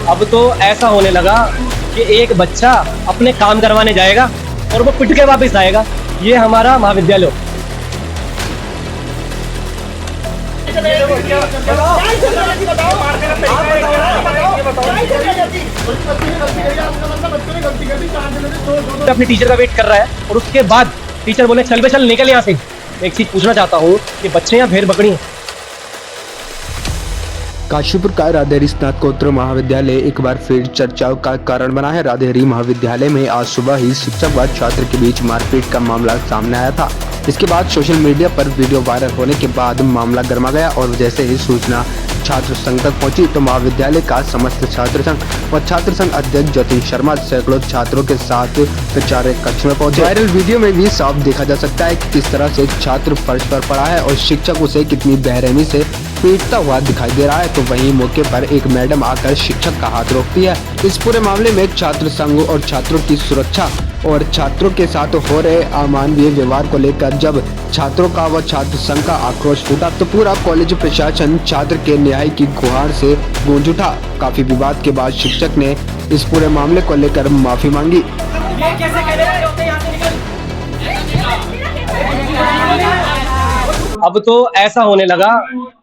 अब तो ऐसा होने लगा कि एक बच्चा अपने काम करवाने जाएगा और वो पिट के वापस आएगा। ये हमारा महाविद्यालय। अपने टीचर का वेट कर रहा है और उसके बाद टीचर बोले चल बे चल निकल यहाँ से। मैं एक चीज पूछना चाहता हूँ कि बच्चे यहाँ भेड़ बकरी हैं। काशीपुर का राधेहरी स्नातकोत्तर महाविद्यालय एक बार फिर चर्चाओं का कारण बना है। राधेहरी महाविद्यालय में आज सुबह ही शिक्षक व छात्र के बीच मारपीट का मामला सामने आया था। इसके बाद सोशल मीडिया पर वीडियो वायरल होने के बाद मामला गर्मा गया और जैसे ही सूचना छात्र संघ तक पहुंची तो महाविद्यालय का समस्त छात्र संघ व छात्र संघ अध्यक्ष जतिन शर्मा सैकड़ों छात्रों के साथ प्रचार कक्ष में पहुंचे। वायरल वीडियो में भी साफ देखा जा सकता है कि किस तरह से छात्र फर्श पर पड़ा है और शिक्षक उसे कितनी बेरहमी से पीटता हुआ दिखाई दे रहा है। तो वहीं मौके पर एक मैडम आकर शिक्षक का हाथ रोकती है। इस पूरे मामले में छात्र संघ और छात्रों की सुरक्षा और छात्रों के साथ हो रहे अमानवीय व्यवहार को लेकर जब छात्रों का व छात्र संघ का आक्रोश फूटा तो पूरा कॉलेज प्रशासन छात्र के न्याय की गुहार से गूंज उठा। काफी विवाद के बाद शिक्षक ने इस पूरे मामले को लेकर माफी मांगी। अब तो ऐसा होने लगा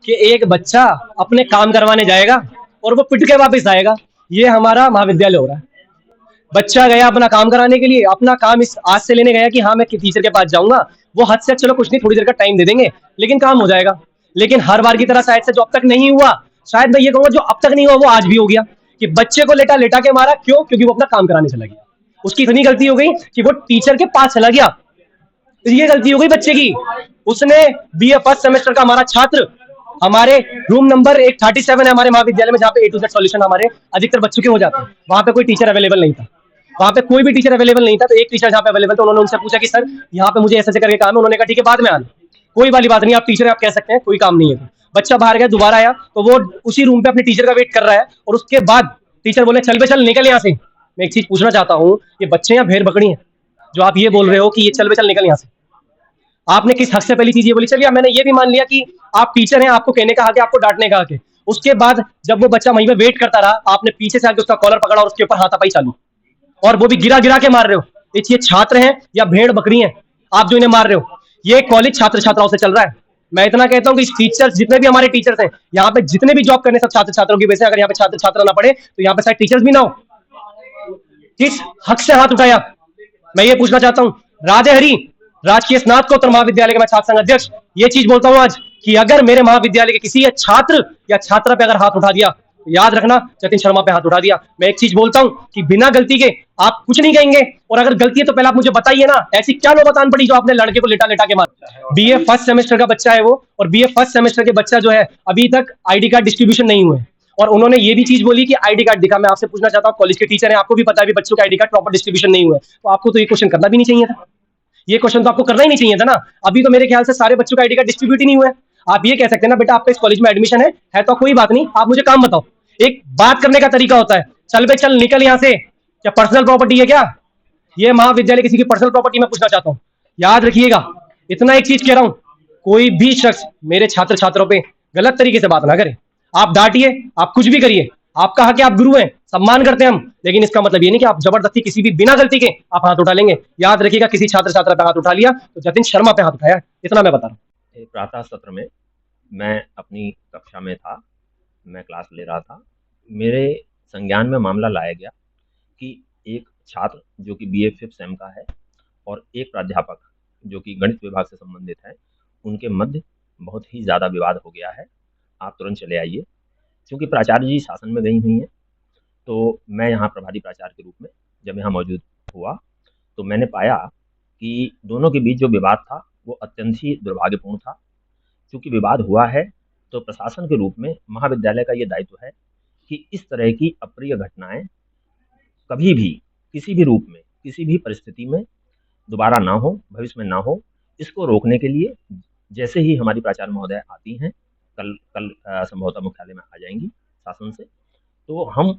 कि एक बच्चा अपने काम करवाने जाएगा और वो पिट के वापस आएगा। ये हमारा महाविद्यालय हो रहा है। बच्चा गया अपना काम कराने के लिए, अपना काम इस आज से लेने गया कि हाँ मैं टीचर के पास जाऊंगा, वो हद से चलो कुछ नहीं थोड़ी देर का टाइम दे देंगे लेकिन काम हो जाएगा। लेकिन हर बार की तरह शायद से जो अब तक नहीं हुआ, शायद मैं ये कहूंगा जो अब तक नहीं हुआ वो आज भी हो गया कि बच्चे को लेटा लेटा के मारा। क्यों? क्योंकि वो अपना काम कराने चला गया। उसकी इतनी गलती हो गई कि वो टीचर के पास चला गया। ये गलती हो गई बच्चे की। उसने बीए फर्स्ट सेमेस्टर का हमारा छात्र हमारे रूम नंबर 137 है हमारे महाविद्यालय में, जहाँ पे A to Z सॉल्यूशन हमारे अधिकतर बच्चों के हो जाते हैं। वहां पे कोई टीचर अवेलेबल नहीं था, वहां पे कोई भी टीचर अवेलेबल नहीं था। तो एक टीचर जहाँ पे अवेलेबल था उन्होंने उनसे पूछा कि सर यहाँ पे मुझे ऐसे करके काम है। उन्होंने कहा ठीक है बाद में आना, कोई वाली बात नहीं, आप टीचर आप कह सकते हैं, कोई काम नहीं है। बच्चा बाहर गया, दोबारा आया तो वो उसी रूम पे अपने टीचर का वेट कर रहा है और उसके बाद टीचर बोले चल बे चल निकल यहाँ से। मैं एक चीज पूछना चाहता हूँ, ये बच्चे यहाँ भेड़ बकरी हैं जो आप ये बोल रहे हो कि ये चल बे चल निकल यहाँ से? आपने किस हक से पहली चीज ये बोली? चलिए मैंने ये भी मान लिया कि आप टीचर हैं, आपको कहने का हक है, आपको डांटने का हक है। उसके बाद जब वो बच्चा वहीं पे वेट करता रहा, आपने पीछे से आके उसका कॉलर पकड़ा और उसके ऊपर हाथापाई चालू, और वो भी गिरा गिरा के मार रहे हो। ये छात्र हैं या भेड़ बकरी हैं आप जो इन्हें मार रहे हो? ये कॉलेज छात्र छात्राओं से चल रहा है। मैं इतना कहता हूँ कि टीचर्स जितने भी हमारे टीचर्स हैं यहाँ पे, जितने भी जॉब करने सब छात्र छात्राओं की वजह से, अगर यहाँ पे छात्र छात्रा ना पढ़े तो यहाँ पे शायद टीचर्स भी ना हो। किस हक से हाथ उठाया? मैं ये पूछना चाहता हूँ। राधेहरी राजकीय स्नातकोत्तर महाविद्यालय के मैं छात्र संघ अध्यक्ष ये चीज बोलता हूँ आज कि अगर मेरे महाविद्यालय के किसी छात्र या छात्रा पे अगर हाथ उठा दिया तो याद रखना जतिन शर्मा पे हाथ उठा दिया। मैं एक चीज बोलता हूँ कि बिना गलती के आप कुछ नहीं कहेंगे, और अगर गलती है तो पहले आप मुझे बताइए ना, ऐसी क्या नौबतान पड़ी जो आपने लड़के को लेटा लेटा के मारा? बीए फर्स्ट सेमेस्टर का बच्चा है वो, और बीए फर्स्ट सेमेस्टर के बच्चा जो है अभी तक आईडी कार्ड डिस्ट्रीब्यूशन नहीं हुए। और उन्होंने ये भी चीज बोली कि आईडी कार्ड दिखा। मैं आपसे पूछना चाहता हूँ, कॉलेज के टीचर हैं, आपको भी पता है बच्चों के आईडी कार्ड प्रॉपर डिस्ट्रीब्यूशन नहीं हुए, तो आपको तो ये क्वेश्चन करना भी नहीं चाहिए था। ये क्वेश्चन तो आपको करना ही नहीं चाहिए था ना। अभी तो मेरे ख्याल से सारे बच्चों का आईडी कार्ड डिस्ट्रीब्यूट ही नहीं हुआ है। आप ये कह सकते हैं ना बेटा आपका इस कॉलेज में एडमिशन है तो कोई बात नहीं, आप मुझे काम बताओ। एक बात करने का तरीका होता है, चल बे चल निकल यहाँ से, क्या पर्सनल प्रॉपर्टी है क्या? ये महाविद्यालय किसी की पर्सनल प्रॉपर्टी? मैं पूछना चाहता हूँ। याद रखिएगा, इतना एक चीज कह रहा हूँ, कोई भी शख्स मेरे छात्र छात्रों पे गलत तरीके से बात ना करे। आप डांटिए, आप कुछ भी करिए, आपका हक है, आप गुरु हैं, सम्मान करते हैं हम, लेकिन इसका मतलब ये नहीं कि आप जबरदस्ती किसी भी बिना गलती के आप हाथ उठा लेंगे। याद रखिएगा, किसी छात्र छात्रा पे हाथ उठा लिया तो जतिन शर्मा पे हाथ उठाया, इतना मैं बता रहा हूँ। प्रातः सत्र में मैं अपनी कक्षा में था, मैं क्लास ले रहा था। मेरे संज्ञान में मामला लाया गया कि एक छात्र जो कि बीए फिफ्थ सेम का है और एक प्राध्यापक जो कि गणित विभाग से संबंधित है, उनके मध्य बहुत ही ज़्यादा विवाद हो गया है। आप तुरंत चले आइए, क्योंकि प्राचार्य जी शासन में गई हुई हैं। तो मैं यहाँ प्रभारी प्राचार्य के रूप में जब यहाँ मौजूद हुआ तो मैंने पाया कि दोनों के बीच जो विवाद था वो अत्यंत ही दुर्भाग्यपूर्ण था। क्योंकि विवाद हुआ है तो प्रशासन के रूप में महाविद्यालय का ये दायित्व है कि इस तरह की अप्रिय घटनाएं कभी भी किसी भी रूप में किसी भी परिस्थिति में दोबारा ना हो, भविष्य में ना हो। इसको रोकने के लिए जैसे ही हमारी प्राचार्य महोदय आती हैं, कल संभवतः मुख्यालय में आ जाएंगी शासन से, तो हम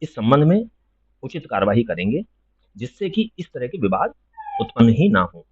इस संबंध में उचित कार्रवाई करेंगे जिससे कि इस तरह के विवाद उत्पन्न ही ना हो।